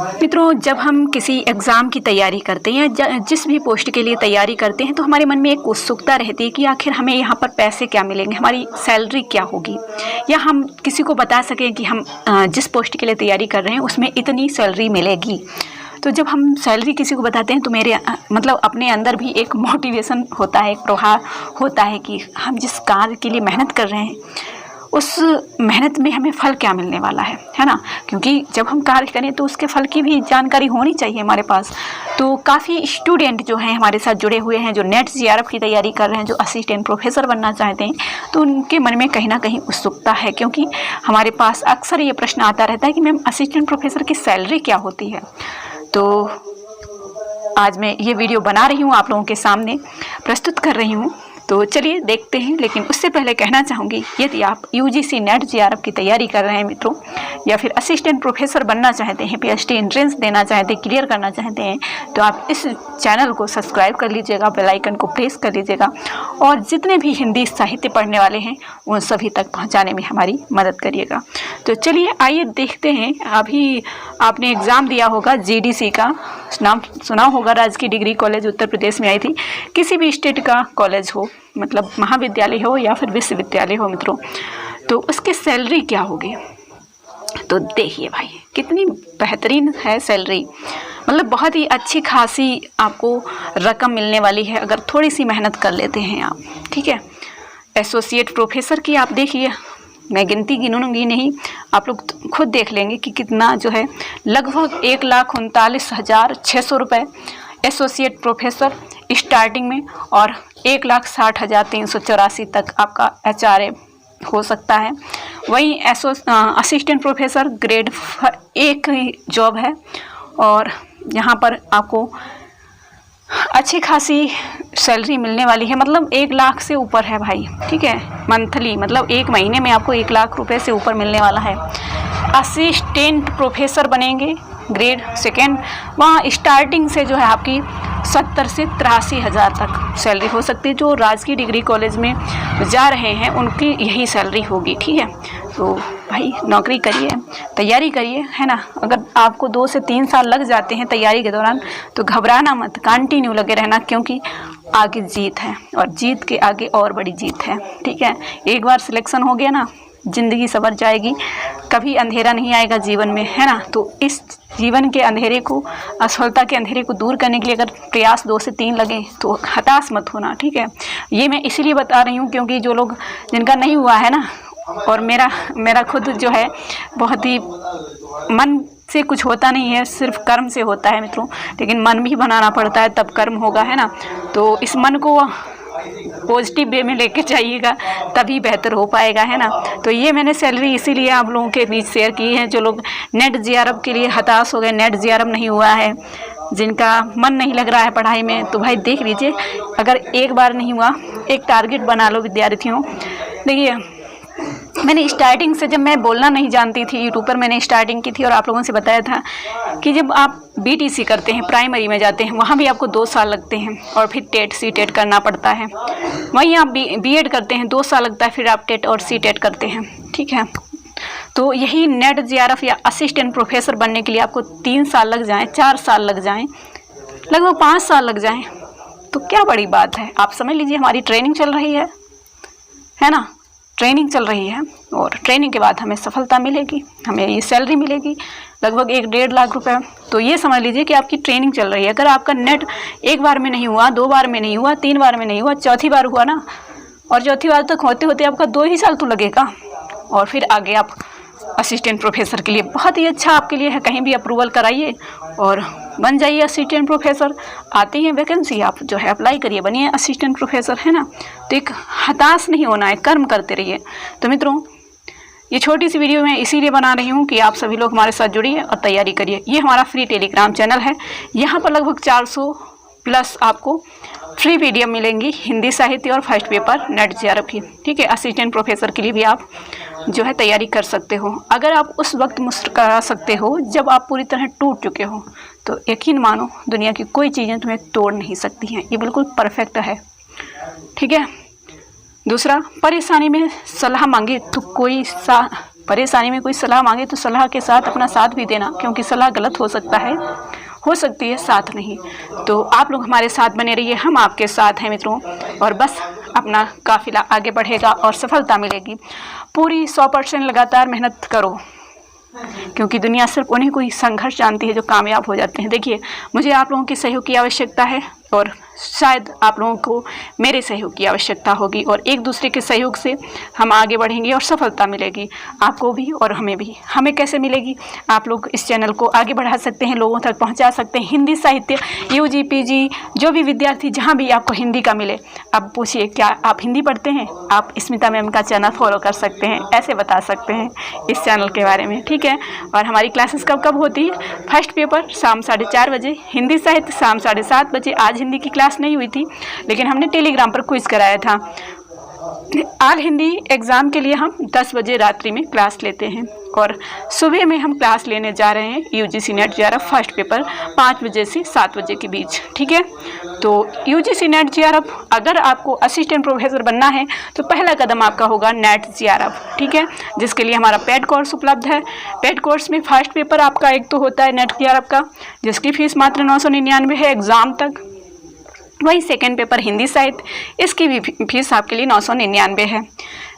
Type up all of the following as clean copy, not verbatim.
मित्रों, जब हम किसी एग्ज़ाम की तैयारी करते हैं या जिस भी पोस्ट के लिए तैयारी करते हैं तो हमारे मन में एक उत्सुकता रहती है कि आखिर हमें यहाँ पर पैसे क्या मिलेंगे, हमारी सैलरी क्या होगी, या हम किसी को बता सकें कि हम जिस पोस्ट के लिए तैयारी कर रहे हैं उसमें इतनी सैलरी मिलेगी। तो जब हम सैलरी किसी को बताते हैं तो मेरे मतलब अपने अंदर भी एक मोटिवेशन होता है, एक प्रभाव होता है कि हम जिस कार्य के लिए मेहनत कर रहे हैं उस मेहनत में हमें फल क्या मिलने वाला है ना। क्योंकि जब हम कार्य करें तो उसके फल की भी जानकारी होनी चाहिए हमारे पास। तो काफ़ी स्टूडेंट जो हैं हमारे साथ जुड़े हुए हैं, जो नेट जीआरएफ की तैयारी कर रहे हैं, जो असिस्टेंट प्रोफेसर बनना चाहते हैं, तो उनके मन में कहीं ना कहीं उत्सुकता है। क्योंकि हमारे पास अक्सर ये प्रश्न आता रहता है कि मैम असिस्टेंट प्रोफेसर की सैलरी क्या होती है। तो आज मैं ये वीडियो बना रही हूँ, आप लोगों के सामने प्रस्तुत कर रही हूँ। तो चलिए देखते हैं। लेकिन उससे पहले कहना चाहूँगी, यदि आप यूजीसी नेट जीआरएफ की तैयारी कर रहे हैं मित्रों, या फिर असिस्टेंट प्रोफेसर बनना चाहते हैं, पीएचडी एंट्रेंस देना चाहते हैं, क्लियर करना चाहते हैं, तो आप इस चैनल को सब्सक्राइब कर लीजिएगा, बेल आइकन को प्रेस कर लीजिएगा और जितने भी हिंदी साहित्य पढ़ने वाले हैं उन सभी तक पहुँचाने में हमारी मदद करिएगा। तो चलिए आइए देखते हैं। अभी आपने एग्ज़ाम दिया होगा, जीडीसी का नाम सुना होगा, राजकीय डिग्री कॉलेज उत्तर प्रदेश में आई थी। किसी भी स्टेट का कॉलेज हो, मतलब महाविद्यालय हो या फिर विश्वविद्यालय हो मित्रों, तो उसकी सैलरी क्या होगी। तो देखिए भाई, कितनी बेहतरीन है सैलरी, मतलब बहुत ही अच्छी खासी आपको रकम मिलने वाली है अगर थोड़ी सी मेहनत कर लेते हैं आप। ठीक है, एसोसिएट प्रोफेसर की आप देखिए, मैं गिनती गिनूंगी नहीं, आप लोग खुद देख लेंगे कि कितना जो है, लगभग 1,39,600 रुपये एसोसिएट प्रोफेसर स्टार्टिंग में, और 1,60,384 तक आपका एचआरए हो सकता है। वहीं असिस्टेंट प्रोफेसर ग्रेड 1 की जॉब है और यहाँ पर आपको अच्छी खासी सैलरी मिलने वाली है, मतलब 1 लाख से ऊपर है भाई। ठीक है, मंथली, मतलब एक महीने में आपको 1 लाख रुपए से ऊपर मिलने वाला है। असिस्टेंट प्रोफेसर बनेंगे ग्रेड 2, वहाँ स्टार्टिंग से जो है आपकी 70 से 83 हज़ार तक सैलरी हो सकती है। जो राजकीय डिग्री कॉलेज में जा रहे हैं उनकी यही सैलरी होगी। ठीक है, तो भाई नौकरी करिए, तैयारी करिए, है ना। अगर आपको 2 से 3 साल लग जाते हैं तैयारी के दौरान तो घबराना मत, कंटिन्यू लगे रहना, क्योंकि आगे जीत है और जीत के आगे और बड़ी जीत है। ठीक है, एक बार सिलेक्शन हो गया ना, ज़िंदगी संवर जाएगी, कभी अंधेरा नहीं आएगा जीवन में, है ना। तो इस जीवन के अंधेरे को, असफलता के अंधेरे को दूर करने के लिए अगर प्रयास 2 से 3 लगे तो हताश मत होना। ठीक है, ये मैं इसीलिए बता रही हूँ क्योंकि जो लोग जिनका नहीं हुआ है ना, और मेरा खुद जो है बहुत ही मन से कुछ होता नहीं है, सिर्फ कर्म से होता है मित्रों। लेकिन मन भी बनाना पड़ता है तब कर्म होगा, है ना। तो इस मन को पॉजिटिव वे में लेके जाइएगा, तभी बेहतर हो पाएगा, है ना। तो ये मैंने सैलरी इसीलिए आप लोगों के बीच शेयर की है। जो लोग नेट जीआरएफ के लिए हताश हो गए, नेट जीआरएफ नहीं हुआ है, जिनका मन नहीं लग रहा है पढ़ाई में, तो भाई देख लीजिए, अगर एक बार नहीं हुआ, एक टारगेट बना लो विद्यार्थियों। देखिए, मैंने स्टार्टिंग से, जब मैं बोलना नहीं जानती थी, यूट्यूब पर मैंने स्टार्टिंग की थी और आप लोगों से बताया था कि जब आप बीटीसी करते हैं, प्राइमरी में जाते हैं, वहाँ भी आपको 2 साल लगते हैं और फिर टेट सीटेट करना पड़ता है। वहीं आप बीएड करते हैं, 2 साल लगता है, फिर आप टेट और सीटेट करते हैं। ठीक है, तो यही नेट जीआरएफ या असिस्टेंट प्रोफेसर बनने के लिए आपको 3 साल लग जाएँ, 4 साल लग जाएँ, लगभग 5 साल लग जाएँ, तो क्या बड़ी बात है। आप समझ लीजिए हमारी ट्रेनिंग चल रही है ना, ट्रेनिंग चल रही है, और ट्रेनिंग के बाद हमें सफलता मिलेगी, हमें ये सैलरी मिलेगी लगभग 1-1.5 लाख रुपए। तो ये समझ लीजिए कि आपकी ट्रेनिंग चल रही है। अगर आपका नेट 1 बार में नहीं हुआ, 2 बार में नहीं हुआ, 3 बार में नहीं हुआ, चौथी बार हुआ ना, और चौथी बार तक होते होते आपका 2 ही साल तो लगेगा, और फिर आगे आप असिस्टेंट प्रोफेसर के लिए बहुत ही अच्छा आपके लिए है। कहीं भी अप्रूवल कराइए और बन जाइए असिस्टेंट प्रोफेसर। आती है वैकेंसी, आप जो है अप्लाई करिए, बनिए असिस्टेंट प्रोफेसर, है ना। तो एक हताश नहीं होना है, कर्म करते रहिए। तो मित्रों, ये छोटी सी वीडियो मैं इसीलिए बना रही हूँ कि आप सभी लोग हमारे साथ जुड़िए और तैयारी करिए। ये हमारा फ्री टेलीग्राम चैनल है, यहाँ पर लगभग 400 प्लस आपको फ्री पीडीएफ मिलेंगी, हिंदी साहित्य और फर्स्ट पेपर नेट जीआरएफ की। ठीक है, असिस्टेंट प्रोफेसर के लिए भी आप जो है तैयारी कर सकते हो। अगर आप उस वक्त मुस्कुरा सकते हो जब आप पूरी तरह टूट चुके हो, तो यकीन मानो दुनिया की कोई चीज़ें तुम्हें तोड़ नहीं सकती हैं। ये बिल्कुल परफेक्ट है। ठीक है, दूसरा, परेशानी में सलाह मांगे तो कोई परेशानी में कोई सलाह मांगे तो सलाह के साथ अपना साथ भी देना, क्योंकि सलाह गलत हो सकती है साथ नहीं। तो आप लोग हमारे साथ बने रहिए, हम आपके साथ हैं मित्रों, और बस अपना काफिला आगे बढ़ेगा और सफलता मिलेगी। पूरी 100% लगातार मेहनत करो, क्योंकि दुनिया सिर्फ उन्हीं को ही संघर्ष जानती है जो कामयाब हो जाते हैं। देखिए, मुझे आप लोगों के सहयोग की आवश्यकता है और शायद आप लोगों को मेरे सहयोग की आवश्यकता होगी, और एक दूसरे के सहयोग से हम आगे बढ़ेंगे और सफलता मिलेगी आपको भी और हमें भी। हमें कैसे मिलेगी? आप लोग इस चैनल को आगे बढ़ा सकते हैं, लोगों तक पहुंचा सकते हैं। हिंदी साहित्य UG PG जो भी विद्यार्थी जहां भी आपको हिंदी का मिले, अब पूछिए क्या आप हिंदी पढ़ते हैं? आप स्मिता मैम का चैनल फॉलो कर सकते हैं, ऐसे बता सकते हैं इस चैनल के बारे में, ठीक है। और हमारी क्लासेस कब कब होती है? फर्स्ट पेपर शाम 4:30 बजे, हिंदी साहित्य शाम 7:30 बजे। आज हिंदी की क्लास नहीं हुई थी, लेकिन हमने टेलीग्राम पर क्विज कराया था। ऑल हिंदी एग्ज़ाम के लिए हम 10 बजे रात्रि में क्लास लेते हैं, और सुबह में हम क्लास लेने जा रहे हैं UGC NET JRF first paper 5 बजे से 7 बजे के बीच, ठीक है। तो UGC NET JRF अगर आपको असिस्टेंट प्रोफेसर बनना है तो पहला कदम आपका होगा NET JRF, ठीक है, जिसके लिए हमारा पेड कोर्स उपलब्ध है। पेड कोर्स में फर्स्ट पेपर आपका एक तो होता है NET JRF का, जिसकी फ़ीस मात्र 999 है एग्ज़ाम तक। वही सेकेंड पेपर हिंदी साहित्य, इसकी भी फीस आपके लिए 999 है।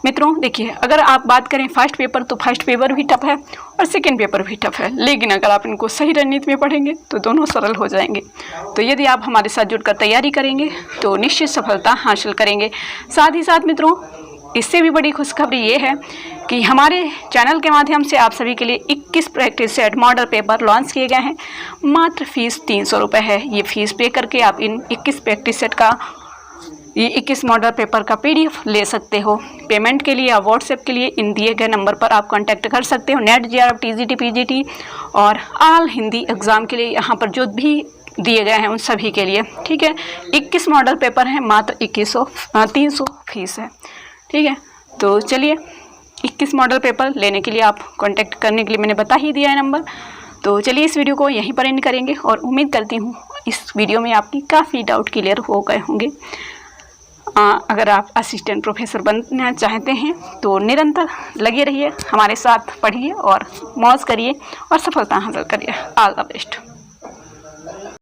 मित्रों देखिए, अगर आप बात करें फर्स्ट पेपर, तो फर्स्ट पेपर भी टफ है और सेकेंड पेपर भी टफ है, लेकिन अगर आप इनको सही रणनीति में पढ़ेंगे तो दोनों सरल हो जाएंगे। तो यदि आप हमारे साथ जुड़कर तैयारी करेंगे तो निश्चित सफलता हासिल करेंगे। साथ ही साथ मित्रों, इससे भी बड़ी खुशखबरी ये है कि हमारे चैनल के माध्यम से आप सभी के लिए 21 practice set model paper launch किए गए हैं। मात्र फीस 300 रुपये है। ये फीस पे करके आप इन 21 प्रैक्टिस सेट का, ये 21 मॉडल पेपर का PDF ले सकते हो। पेमेंट के लिए या व्हाट्सएप के लिए इन दिए गए नंबर पर आप कांटेक्ट कर सकते हो। NET JRF TGT PGT और ऑल हिंदी एग्ज़ाम के लिए यहाँ पर जो भी दिए गए हैं उन सभी के लिए, ठीक है। 21 मॉडल पेपर हैं, मात्र 300 फीस है, ठीक है। तो चलिए, 21 मॉडल पेपर लेने के लिए आप कांटेक्ट करने के लिए मैंने बता ही दिया है नंबर। तो चलिए इस वीडियो को यहीं पर एंड करेंगे, और उम्मीद करती हूँ इस वीडियो में आपकी काफ़ी डाउट क्लियर हो गए होंगे। अगर आप असिस्टेंट प्रोफेसर बनना चाहते हैं तो निरंतर लगे रहिए, हमारे साथ पढ़िए और मौज करिए और सफलता हासिल करिए। All the best.